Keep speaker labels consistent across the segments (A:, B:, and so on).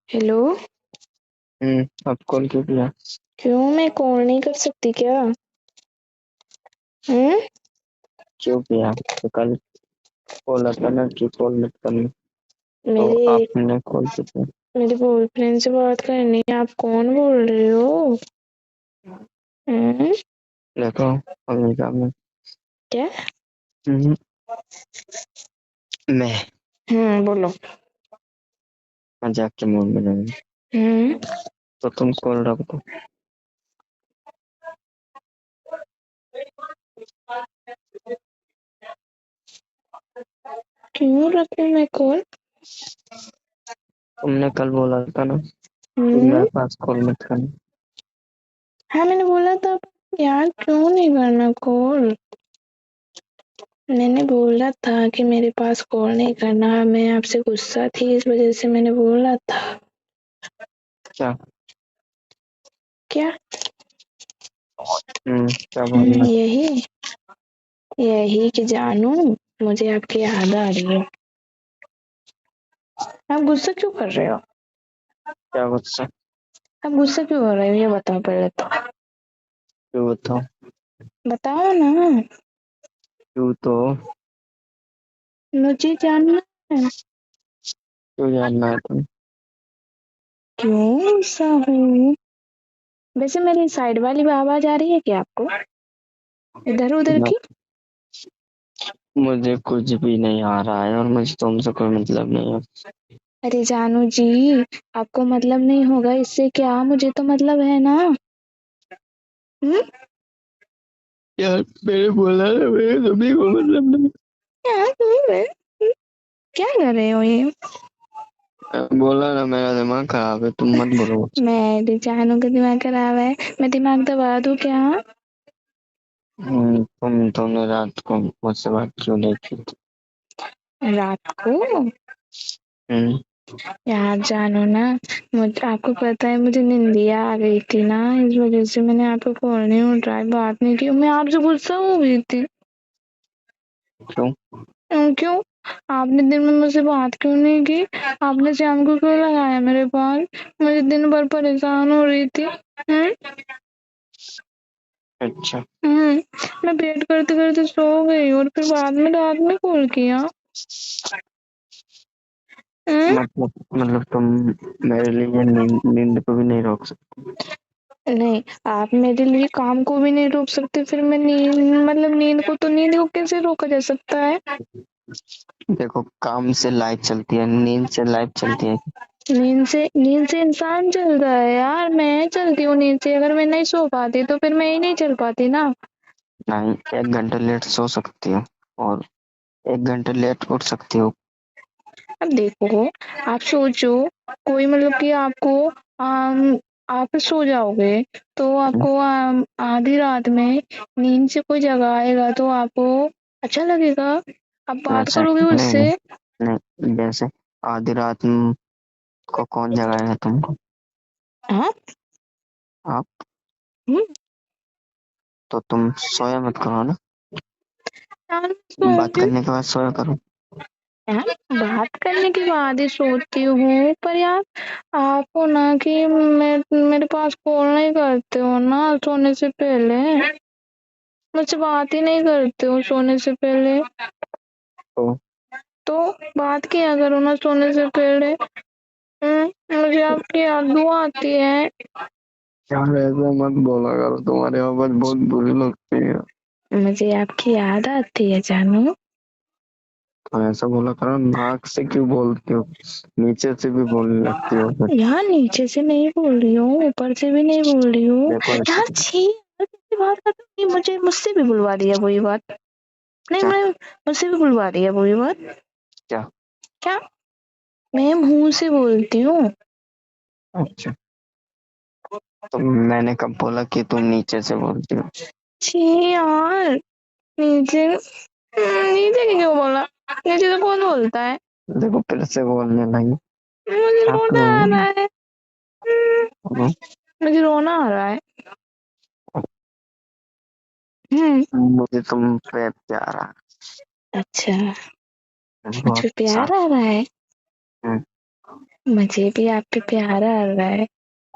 A: Hello.
B: अब call क्यों किया?
A: क्यों, मैं कॉल नहीं कर सकती क्या? हम्म।
B: क्यों किया तो कल बोला था ना कि कॉल मत करना। तो
A: मेरे
B: आपने कॉल किया।
A: मेरे बॉयफ्रेंड से बात करनी है। आप कौन बोल रहे हो? हम्म।
B: देखो अमेरिका में।
A: क्या?
B: हम्म, मैं
A: बोलो।
B: मजाक के मूड में नहीं हूँ।
A: हम्म।
B: तो तुम कॉल रख दो।
A: क्यों रखूं मैं कॉल?
B: तुमने कल बोला था ना कि
A: हम्म।
B: मेरे पास कॉल मत करना।
A: हाँ, मैंने बोला था। यार, क्यों नहीं करना कॉल? मैंने बोला था कि मेरे पास कॉल नहीं करना। मैं आपसे गुस्सा थी, इस वजह से मैंने बोला था।
B: क्या?
A: क्या?
B: क्या बोलना?
A: यही यही कि जानू, मुझे आपकी याद आ रही है। आप गुस्सा क्यों कर रहे हो?
B: क्या गुस्सा?
A: आप गुस्सा क्यों हो रहे हो, ये बताओ पहले तो।
B: क्यों बताओ?
A: बताओ ना।
B: क्यों तो?
A: मुझे जानना है।
B: क्यों जानना है तुम?
A: क्यों गुस्सा हूँ? वैसे मेरी साइड वाली आवाज आ रही है क्या आपको, इधर उधर
B: मैं-
A: की?
B: मुझे कुछ भी नहीं आ रहा है और मुझे तुमसे कोई मतलब नहीं है।
A: अरे जानू जी, आपको मतलब नहीं होगा इससे क्या, मुझे तो मतलब है ना। हम्म।
B: यार मेरे बोला ना, मेरे सभी को मतलब नहीं।
A: क्या क्या कर रहे हो ये?
B: बोला ना मेरा दिमाग खराब है, तुम मत बोलो।
A: मैं जानू का दिमाग खराब है? मैं दिमाग दबा दूं क्या?
B: तुमने रात को मुझसे बात क्यों नहीं की थी?
A: रात को?
B: हम्म,
A: यार जानो ना, मुझे आपको पता है मुझे निंदिया आ गई थी ना, इस वजह से मैंने आपको फोन नहीं उठाया, बात नहीं की। मैं आपसे गुस्सा हो गई थी।
B: क्यों?
A: क्यों? आपने दिन में मुझसे बात क्यों नहीं की? आपने शाम को क्यों लगाया मेरे पास? मुझे दिन भर परेशान हो रही थी।
B: अच्छा।
A: मैं वेट करते करते सो गई और फिर बाद में रात में कॉल किया। हम्म।
B: मतलब तुम मेरे लिए नींद को भी नहीं रोक सकती?
A: नहीं, आप मेरे लिए काम को भी नहीं रोक सकते, फिर मैं नींद, मतलब नींद को कैसे रोका जा सकता है?
B: देखो, काम से लाइफ चलती है, नींद से लाइफ चलती है।
A: नींद से इंसान चलता है यार। मैं चलती हूँ नींद से। अगर मैं नहीं सो पाती तो फिर मैं ही नहीं चल पाती ना।
B: नहीं, 1 घंटा लेट सो सकती हो और 1 घंटा लेट उठ सकती हो।
A: अब देखो, आप सोचो, कोई मतलब कि आपको आप सो जाओगे तो आपको आधी रात में नींद से कोई जगाएगा तो आपको अच्छा लगेगा? आप बात
B: वैसे
A: करोगे
B: नहीं
A: उससे?
B: नहीं नहीं, जैसे आधी रात को कौन जगाएगा तुमको?
A: हाँ।
B: आप।
A: हम्म।
B: तो तुम सोया मत करो ना।
A: यार
B: बात
A: सोती हूँ।
B: करने के बाद सोया करो।
A: यार, बात करने के बाद ही सोती हूँ, पर यार आपको ना कि मेरे पास कॉल नहीं करते हो ना सोने से पहले। मुझसे बात ही नहीं करते हो सोने से पहले।
B: तो
A: तो बात किया करो ना सोने से पहले। मुझे आपकी याद दुआ आती है।
B: यार ऐसा मत बोला करो, तुम्हारी आवाज बहुत बुरी लगती है।
A: मुझे आपकी याद आती है जानू।
B: तो ऐसा बोला करो, नाक से क्यों बोलती हो? नीचे से भी बोलने लगती हो फिर।
A: यार, नीचे से नहीं बोल रही हूँ, ऊपर से भी नहीं बोल रही हूँ।
B: देखो ऐसे।
A: यार छी, यार कैसी बात करती हूँ? मुझे मुझसे भी बुलवा रही है वही बात। नहीं,
B: क्या?
A: मुझसे भी बुलवा रही है वही बात।
B: क्या?
A: क्या? मैं मुंह से बोलती हूँ।
B: अच्छा। तो मैंने कब बोला कि तुम नीचे से बोलती हो?
A: छी यार। नीचे नीचे की क्यों बोला? नीचे से कौन बोलता है?
B: देखो फिर से बोलने लगी।
A: मुझे
B: क्या
A: रोना आ
B: करूँ?
A: रहा है। हम्म, मुझे रोना आ रहा है। हम्म।
B: मुझे तुम पे प्यार आ
A: अच्छा।
B: रहा है,
A: मुझ
B: बहुत
A: पे प्यार
B: सारा।
A: आ रहा है।
B: हम्म,
A: मुझे भी आप पे प्यार आ रहा है।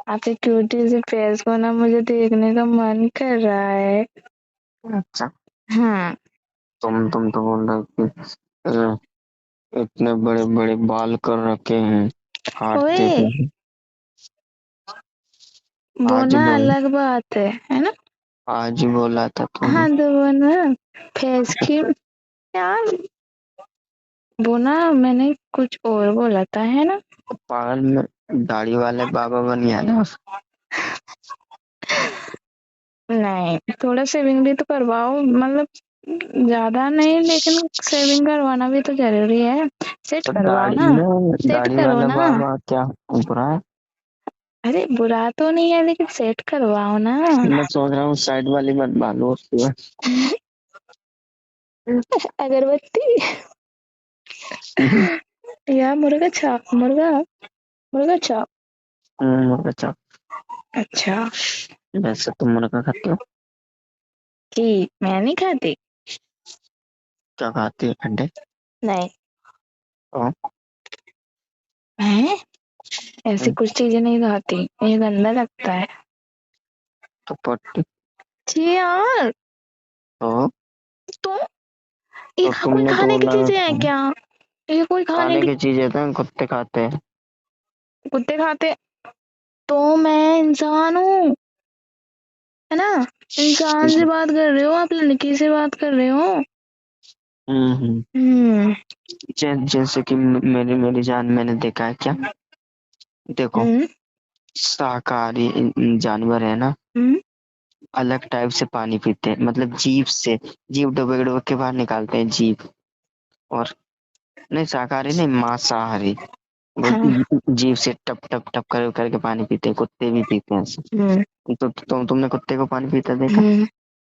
A: आपके क्यूटी से फेस को ना मुझे देखने का मन कर रहा है।
B: अच्छा,
A: हाँ।
B: तुम तो बोल रहे हो कि इतने बड़े बड़े बाल कर रखे हैं, काटते
A: ओए,
B: थे।
A: वो
B: आज
A: ना
B: बोल
A: अलग बात है ना।
B: आज ही बोला था
A: हाँ,
B: तूने।
A: तो वो ना फेस की यार, वो ना मैंने कुछ और बोला था, है ना।
B: पागल में दाढ़ी वाले बाबा बन गया ना।
A: नहीं, थोड़ा सेविंग भी तो करवाओ, मतलब ज्यादा नहीं, लेकिन सेविंग करवाना भी तो जरूरी है। सेट
B: तो
A: करवाओ ना, सेट
B: दाढ़ी
A: करो
B: वाला
A: ना।
B: बाबा क्या बुरा है?
A: अरे बुरा तो नहीं है, लेकिन सेट करवाओ ना।
B: मैं सोच रहा हूँ साइड वाली मत बांधो उसके बाद।
A: अगरबत्ती या मुर्गा छाप, मुर्गा, मुर्गा छाप।
B: अच्छा,
A: अच्छा।
B: वैसे तुम मुर्गा खाते हो?
A: ठीक, मैं नहीं खाती।
B: क्या खाती है, अंडे?
A: नहीं,
B: और
A: मैं ऐसी
B: हम्म,
A: कुछ चीजें नहीं खाती, ये गंदा लगता है।
B: तो पट्टी।
A: छी यार।
B: तो
A: तो ये कोई
B: तुमने तो
A: खाने की
B: बोला
A: चीजें हैं क्या? ये कोई खाने
B: खाने
A: की?
B: की चीज है तो कुत्ते खाते हैं।
A: कुत्ते खाते? तो मैं इंसान हूँ, है ना। इंसान से बात कर रहे हो आप, लड़की से बात कर रहे हो।
B: हम्म।
A: हम्म।
B: जैसे कि मेरी मेरी जान, मैंने देखा है क्या, देखो,
A: हम्म।
B: शाकाहारी जानवर है ना,
A: हम्म।
B: अलग टाइप से पानी पीते हैं, मतलब जीभ से, जीभ डुबक डुबक के बाहर निकालते हैं जीभ। और नहीं, शाकाहारी नहीं, मांसाहारी। वो
A: हाँ।
B: जीभ से टप टप टप कर करके पानी पीते हैं, कुत्ते भी पीते हैं ऐसे।
A: हम्म।
B: तुमने कुत्ते को पानी पीता देखा?
A: हम्म।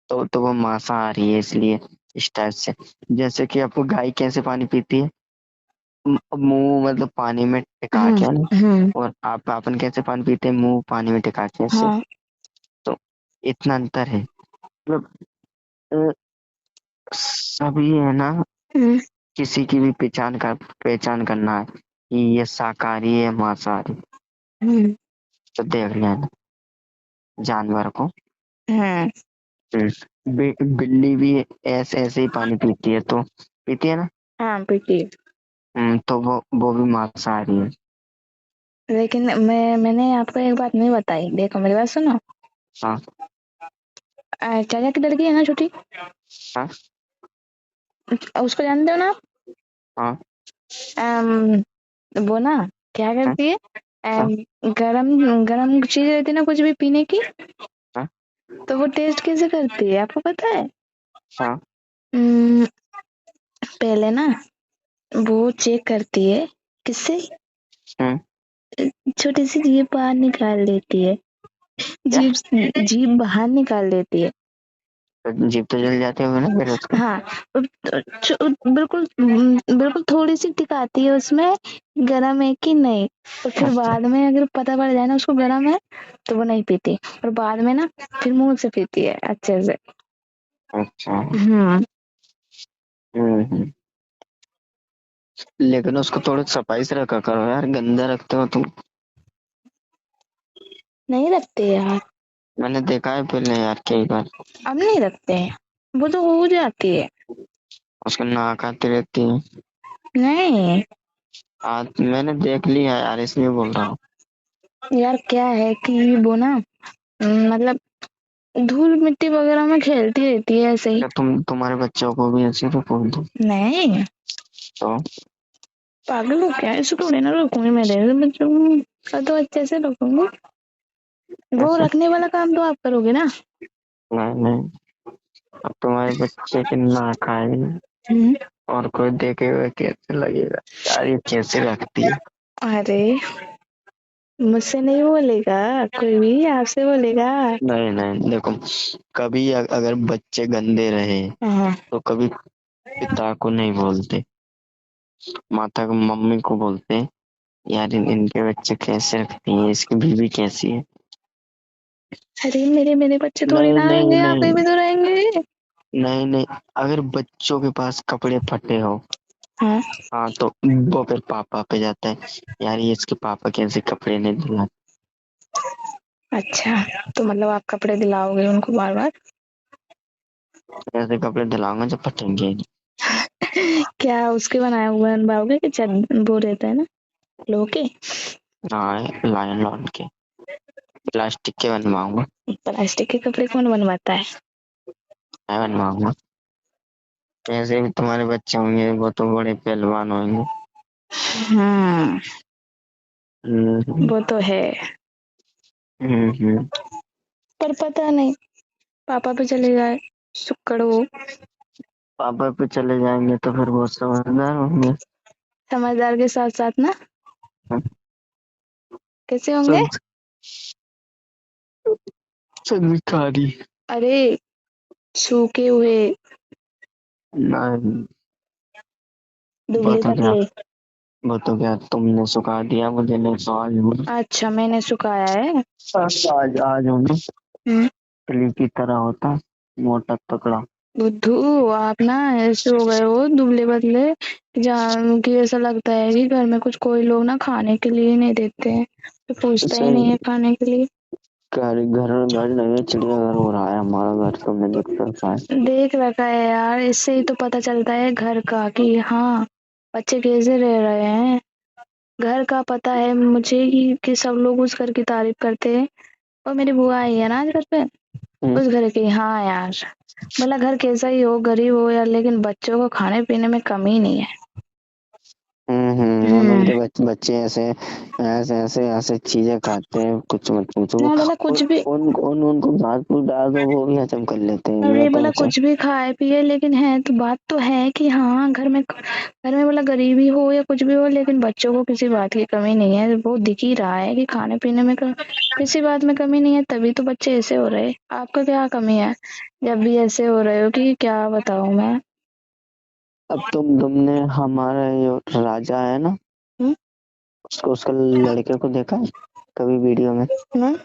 B: तो वो मांसाहारी है इसलिए, इस टाइप से। जैसे कि आपको गाय कैसे पानी पीती है, मुंह मतलब पानी में टिका
A: हम्म।
B: के, है ना।
A: हम्म।
B: और आप अपन कैसे पानी पीते हैं, मुंह पानी में टिका के ऐसे।
A: हाँ।
B: तो इतना अंतर है, मतलब अ, सभी है ना,
A: हम्म।
B: किसी की भी पहचान करना है कि ये शाकाहारी है मांसाहारी,
A: हम्म।
B: तो देख लिया ना जानवर को।
A: हम्म।
B: बिल्ली भी ऐसे ऐसे ही पानी पीती है, तो पीती है ना।
A: हाँ, पीटी।
B: तो वो भी मांसाहारी है।
A: लेकिन मैंने आपको एक बात नहीं बताई, देखो मेरी बात सुनो।
B: हाँ
A: चाचा की लड़की है ना, छोटी,
B: हाँ
A: उसको जानते हो ना आप?
B: हाँ
A: अम, वो ना क्या
B: हाँ
A: करती है,
B: हाँ
A: गरम गरम चीज रहती है ना, कुछ भी पीने की,
B: हाँ
A: तो वो टेस्ट कैसे करती है आपको पता है?
B: हाँ
A: अम, पहले ना वो चेक करती है, किससे?
B: हम्म,
A: छोटी सी जीभ बाहर निकाल लेती है।
B: क्या?
A: जीभ जीभ बाहर निकाल लेती है।
B: तो जीभ तो जल जाते होंगे ना फिर उसके।
A: हाँ। बिल्कुल बिल्कुल थोड़ी सी टिकाती है उसमें, गरम है कि नहीं। और फिर
B: अच्छा
A: बाद में अगर पता पड़ जाए ना उसको गरम है, तो वो नहीं पीती। और बाद में ना फिर मुंह से पीती है अच्छे से।
B: अच्छा।
A: हम्म।
B: हम्म। लेकिन उसको थोड़ा सफाई से रखा करो यार, गंदा रखते हो तुम।
A: नहीं रखते यार।
B: मैंने देखा है पहले यार कई बार।
A: अब नहीं रखते हैं, वो तो हो जाती है।
B: उसको नाक आती रहती है।
A: नहीं
B: आज मैंने देख लिया है यार, इसलिए बोल रहा हूँ।
A: यार, क्या है कि वो ना मतलब धूल मिट्टी वगैरह में खेलती रहती है ऐसे ही।
B: क्या तुम्हारे बच्चों को भी ऐसे तो बोल दो।
A: नहीं,
B: तो
A: पागल हो क्या? ऐसे थोड़ी ना रखूंगी मेरे बच्चों को, तो अच्छे से रखूंगी। वो
B: ऐसे
A: रखने वाला काम तो आप करोगे ना।
B: नहीं नहीं, अब तुम्हारे बच्चे की नाक आएगी
A: हम्म।
B: और कोई देखेगा कैसे लगेगा, यार ये कैसे रखती है।
A: अरे, मुझसे नहीं बोलेगा, कोई भी आपसे बोलेगा।
B: नहीं नहीं, देखो, कभी अगर बच्चे गंदे रहे
A: हाँ।
B: तो कभी पिता को नहीं बोलते, माता को, मम्मी को बोलते हैं, यार इनके बच्चे कैसे रखती हैं, इसकी बीवी कैसी है।
A: अरे, मेरे मेरे बच्चे थोड़ी
B: नहीं
A: ना
B: नहीं
A: रहेंगे, आपके
B: नहीं
A: भी तो रहेंगे।
B: नहीं नहीं, अगर बच्चों के पास कपड़े फटे हो
A: हाँ
B: हाँ तो वो फिर पापा पे जाता है, यार ये इसके पापा कैसे कपड़े नहीं धुला।
A: अच्छा, तो मतलब आप कपड़े दिलाओगे उनको बार बार?
B: ऐसे कपड़े दिलाऊंगा जब फटेंगे ही
A: क्या उसके बनाए हुए बनवाओगे कि वो रहता है ना लोहे के?
B: नहीं। लायन लॉन के प्लास्टिक के बनवाऊंगा।
A: प्लास्टिक के कपड़े कौन बनवाता है?
B: मैं बनवाऊंगा। ऐसे भी तुम्हारे बच्चे होंगे, वो तो बड़े पहलवान होंगे।
A: हम्म,
B: हम्म
A: वो तो है।
B: हम्म।
A: पर पता नहीं, पापा पे चले जाए सुक्कड़ वो।
B: पापा पे चले जाएंगे तो फिर वो समझदार होंगे।
A: समझदार के साथ साथ ना कैसे होंगे?
B: संस- संस्कारी।
A: अरे, सूखे हुए,
B: नहीं। वो
A: दुबले
B: तो क्या
A: पतले।
B: वो तो क्या तुमने सुखा दिया, मुझे नहीं तो आज हूँ।
A: अच्छा, मैंने सुखाया है।
B: आज आज हूँ ना,
A: हम्म।
B: इडली की तरह होता, मोटा तकड़ा।
A: बुद्धू, आप ना ऐसे हो गए हो दुबले पतले, जान कि ऐसा लगता है कि घर में कुछ कोई लोग ना खाने के लिए ही नहीं देते हैं, तो पूछता ही नहीं
B: सही।
A: है खाने के लिए।
B: घर घर घर नहीं है, चिड़ियाघर हो रहा है हमारा घर, तुमने देख रखा है।
A: देख रखा है यार, इससे ही तो पता चलता है घर का कि हाँ, बच्चे कैसे रह रहे हैं। घर का पता है मुझे कि सब लोग उस घर की तारीफ करते हैं। और मेरी बुआ आई है ना आज घर पे,
B: हम्म
A: उस घर की। हाँ यार, भला घर कैसा ही हो, गरीब हो यार, लेकिन बच्चों को खाने पीने में कमी नहीं है।
B: उन्होंने
A: हम्म।
B: के बच्चे ऐसे ऐसे ऐसे ऐसे चीजें खाते हैं, कुछ मत पूछो।
A: हाँ भला
B: उन
A: कुछ भी,
B: उनको घास फूस डाल दो, वो भी हजम कर लेते हैं,
A: अरे
B: मैं तो
A: भला
B: ऐसा।
A: कुछ भी खाए पिए, लेकिन है तो बात तो है कि हाँ, घर में भला गरीबी हो या कुछ भी हो, लेकिन बच्चों को किसी बात की कमी नहीं है। वो दिख ही रहा है कि खाने पीने में किसी बात में कमी नहीं है, तभी तो बच्चे ऐसे हो रहे हैं। आपका क्या कमी है जब भी ऐसे हो रहे हो कि क्या बताऊं मैं?
B: अब तुमने हमारा ये राजा है ना,
A: हम्म।
B: उसको उसका लड़के को देखा है कभी वीडियो में?
A: हम्म।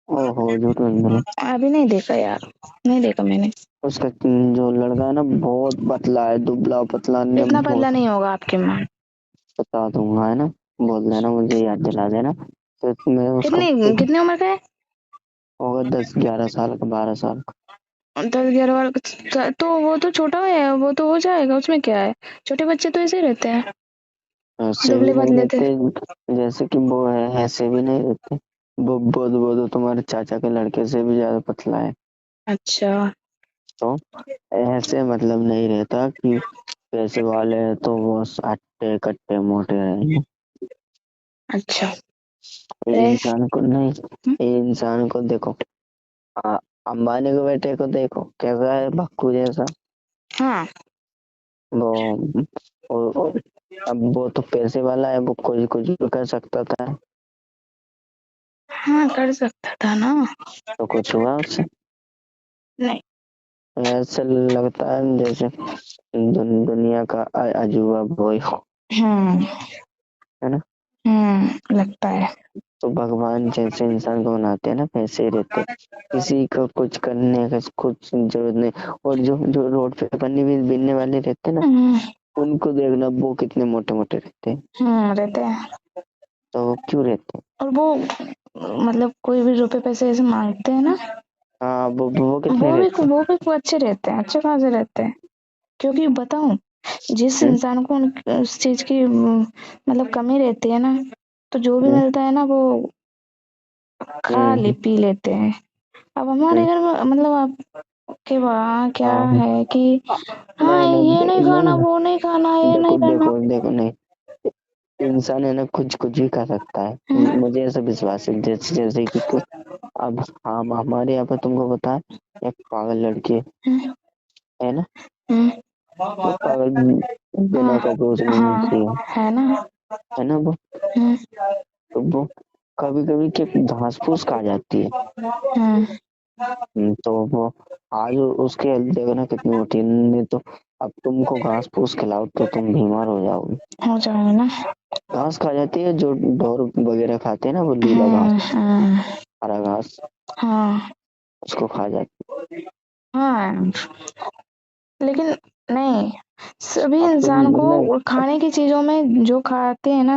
B: ओहो झूठ मत बोलो।
A: अभी नहीं देखा यार, नहीं देखा मैंने।
B: उसका जो लड़का है ना, बहुत पतला है, दुबला पतला ने
A: इतना
B: बहुत।
A: पतला नहीं होगा आपके माँ।
B: बता दूंगा है ना, बोल देना, मुझे याद दिला देना। तो मैं उसका
A: कितनी कितनी उम्र का है?
B: होगा 10-11 साल का, 12 साल का।
A: 10-11 वाला तो वो तो छोटा है, वो तो हो जाएगा, उसमें क्या है। छोटे बच्चे तो ऐसे ही रहते हैं,
B: ऐसे भी
A: दुबले
B: नहीं
A: पतले थे।
B: रहते जैसे कि वो है, ऐसे भी नहीं रहते। वो तो तुम्हारे चाचा के लड़के से भी ज्यादा पतला है।
A: अच्छा।
B: तो ऐसे मतलब नहीं रहता कि पैसे वाले हैं तो वो अट्टे कट्टे मोटे रहेंगे।
A: अच्छा।
B: ये
A: ऐस
B: इंसान को नहीं,
A: हम्म,
B: ये इंसान को देखो। आ, अंबानी के बेटे को देखो, कैसा है, भक्कू जैसा।
A: हाँ
B: वो, वो अब वो तो पैसे वाला है, वो कुछ भी कर सकता था।
A: हाँ, कर सकता था ना।
B: तो कुछ हुआ उससे?
A: नहीं।
B: ऐसे लगता है जैसे दुनिया का अजूबा बोई हो,
A: हम्म।
B: है ना।
A: लगता है।
B: तो भगवान जैसे इंसान को बनाते हैं ना, वैसे ही रहते। किसी को कुछ करने का कुछ जरूरत नहीं। और जो जो रोड पे पन्नी भी बीनने वाले रहते हैं ना,
A: हम्म।
B: उनको देखना, वो कितने मोटे मोटे रहते हैं।
A: रहते हैं।
B: तो वो क्यों रहते हैं?
A: और वो मतलब कोई भी रुपए पैसे ऐसे मांगते हैं ना,
B: हाँ वो कितने रहते हैं?
A: वो भी अच्छे रहते हैं, अच्छे खासे रहते हैं। क्योंकि बताऊं, जिस
B: हम्म
A: इंसान को उस चीज की मतलब कमी रहती है ना, तो जो भी
B: हम्म
A: मिलता है ना वो खा ले
B: हम्म
A: पी लेते हैं। अब हमारे
B: हम्म,
A: घर में मतलब आपके वहाँ क्या
B: हाँ।
A: है कि हाँ,
B: नहीं
A: ये
B: नहीं
A: नहीं खाना,
B: नहीं,
A: वो नहीं खाना, ये
B: देखो
A: नहीं करना।
B: देखो देखो, नहीं। इंसान है ना, कुछ भी कर सकता है,
A: हम्म।
B: मुझे ऐसा विश्वास है। जैसे जैसे कि अब हम हमारे यहाँ पे तुमको पता है, एक पागल लड़की
A: हम्म।
B: है ना,
A: हम्म।
B: वो पागल बिना
A: हाँ
B: कपड़ों से घूमती
A: हाँ, है ना।
B: है ना वो।
A: हम्म।
B: तो वो कभी कभी के घास फूस खा जाती है।
A: हम्म।
B: तो वो आज उसकी हेल्थ देखो ना कितनी मोटी है, नहीं तो अब तुमको घास फूस खिलाओ तो तुम बीमार हो जाओगे।
A: हो जाएगा ना।
B: घास खा जाती है, जो ढोर वगैरह खाते हैं ना, वो लीला घास,
A: हम्म।
B: हरा घास,
A: हाँ
B: उसको खा जाती
A: हाँ, लेकिन नहीं, सभी
B: अब तुम
A: इंसान
B: नहीं।
A: को खाने की चीजों में जो खाते हैं ना,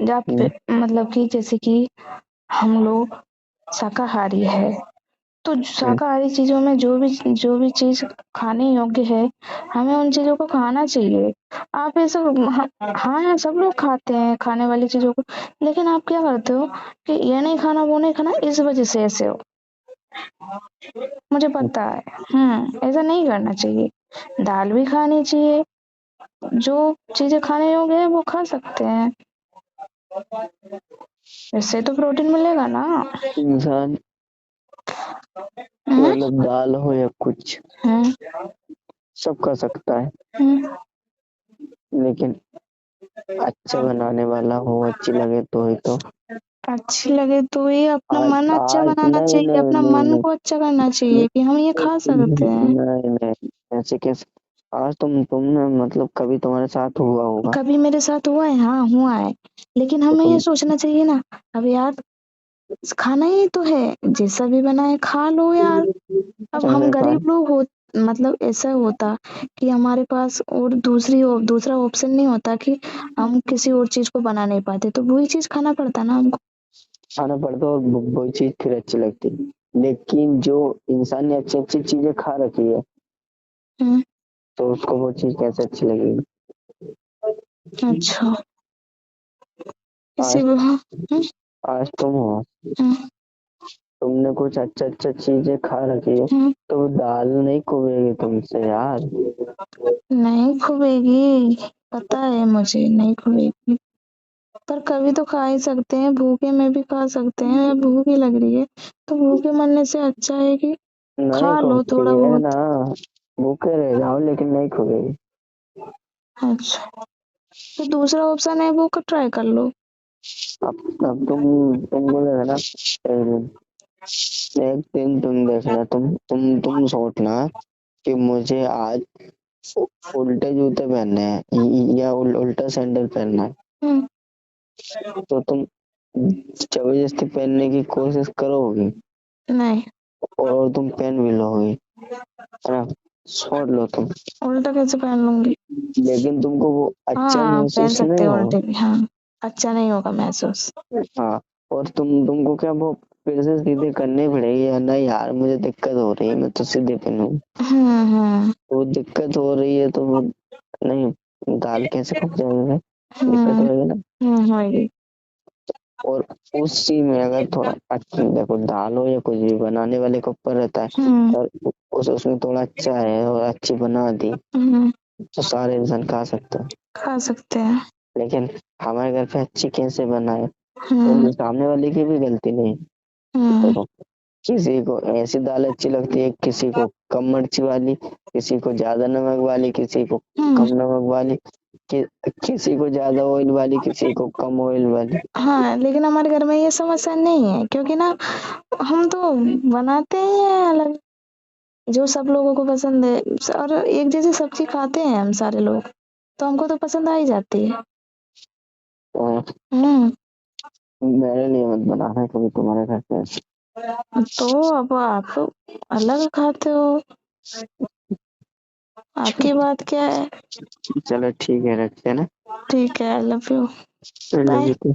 B: हम्म,
A: मतलब कि जैसे कि हम लोग शाकाहारी है, तो
B: हम्म,
A: शाकाहारी चीजों में जो भी चीज खाने योग्य है, हमें उन चीजों को खाना चाहिए। आप ऐसा, हाँ, सब लोग खाते हैं खाने वाली चीजों को, लेकिन आप क्या करते हो कि ये नहीं खाना वो नहीं खाना, इस वजह से ऐसे हो। मुझे पता है। ऐसा नहीं करना चाहिए। दाल भी खानी चाहिए, जो चीजें खाने योग्य है वो खा सकते हैं, इससे तो प्रोटीन मिलेगा ना।
B: इंसान
A: हम्म
B: मतलब दाल हो या कुछ
A: हम्म
B: सब खा सकता है,
A: हम्म।
B: लेकिन अच्छा बनाने वाला हो, अच्छी लगे तो ही तो।
A: अच्छी लगे तो ये अपना
B: आज
A: मन अच्छा
B: आज
A: बनाना
B: नहीं
A: चाहिए,
B: नहीं
A: अपना
B: नहीं
A: मन
B: नहीं
A: को अच्छा करना चाहिए कि हम ये खा सकते हैं।
B: नहीं नहीं, ऐसे कैसे? आज तुमने मतलब कभी तुम्हारे साथ हुआ होगा
A: कभी मेरे साथ हुआ है, हाँ हुआ है, लेकिन
B: तो
A: हमें ये
B: तुम
A: सोचना चाहिए ना, अब यार खाना ही तो है, जैसा भी बना है खा लो यार। अब हम
B: ऐसे
A: गरीब
B: खाए।
A: लोग हो, मतलब ऐसा होता कि हमारे पास और दूसरा ऑप्शन नहीं होता कि हम किसी और चीज को बना नहीं पाते, तो वही चीज खाना पड़ता ना हमको।
B: खाना पड़ता है और वो चीज फिर अच्छी लगती है, लेकिन जो इंसान ने अच्छी अच्छी चीजें खा रखी है
A: हम्म,
B: तो उसको वो चीज कैसे अच्छी लगेगी?
A: अच्छा,
B: आज
A: इसी को हाँ।
B: आज तुम हो,
A: हम्म,
B: तुमने कुछ अच्छा अच्छा चीजें खा रखी है,
A: हम्म,
B: तो दाल नहीं खुबेगी तुमसे यार।
A: नहीं खुबेगी, पता है मुझे नहीं खुबेगी, पर कभी तो खा ही सकते हैं, भूखे में भी खा सकते हैं, या भूख ही लग रही है तो भूखे मरने से अच्छा है कि
B: नहीं
A: खा लो
B: खुबती
A: थोड़ा
B: है
A: बहुत।
B: ना, भूखे रह जाओ लेकिन नहीं खुबेगी।
A: अच्छा, तो दूसरा ऑप्शन है वो का ट्राई कर लो।
B: अब तुम बोले ना, एक दिन तुम देखना, तुम सोचना कि मुझे आज उल्टे जूते पहनने हैं या उल्टा सैंडल पहनना है,
A: हम्म,
B: तो तुम जबरदस्ती पहनने की कोशिश करोगी
A: नहीं,
B: और तुम पहन भी लोगी, है ना? सोच लो तुम,
A: उल्टा कैसे पहन लूंगी।
B: लेकिन तुमको वो अच्छा
A: हाँ, पहन
B: महसूस
A: सकते
B: नहीं
A: हैं
B: होगा।
A: उल्टे भी, हाँ, अच्छा नहीं होगा महसूस।
B: हाँ, और तुमको क्या वो फिर से सीधे करने पड़ेगी, या नहीं यार मुझे दिक्कत हो रही है मैं तो सीधे पहनूं,
A: हम्म
B: वो दिक्कत हो रही है तो वो नहीं, दाल कैसे खप जाएगा? दिक्कत
A: हम्म
B: होगी ना।
A: होगी।
B: और उस चीज में अगर थोड़ा अच्छा, देखो दाल हो या कुछ भी बनाने वाले के ऊपर रहता है,
A: हम्म
B: और उसमें थोड़ा अच्छा है और अच्छी बना दी
A: हम्म,
B: तो सारे इंसान खा सकते हैं।
A: खा सकते हैं।
B: लेकिन हमारे घर पे अच्छी कैसे बनाए,
A: हम्म
B: तो सामने वाले की भी गलती नहीं।
A: हम्म
B: देखो, किसी को ऐसी दाल अच्छी लगती है, किसी को कम मिर्ची वाली, किसी को ज्यादा नमक वाली, किसी को
A: हम्म,
B: कम नमक वाली, कि, किसी को ज्यादा ऑयल वाली, किसी को कम ऑयल वाली।
A: हाँ, लेकिन हमारे घर में ये समस्या नहीं है, क्योंकि ना हम तो बनाते ही हैं अलग, जो सब लोगों को पसंद है, और एक जैसी सब्जी खाते हैं हम सारे लोग, तो हमको तो पसंद आ ही जाती है।
B: तो
A: हम्म,
B: मेरे लिए मत बनाना कभी तुम्हारे घर पे।
A: तो अब आप अलग खाते हो, आपकी बात क्या है।
B: चलो ठीक है, रखते हैं ना।
A: ठीक है, I love you.
B: I love
A: bye.
B: you too.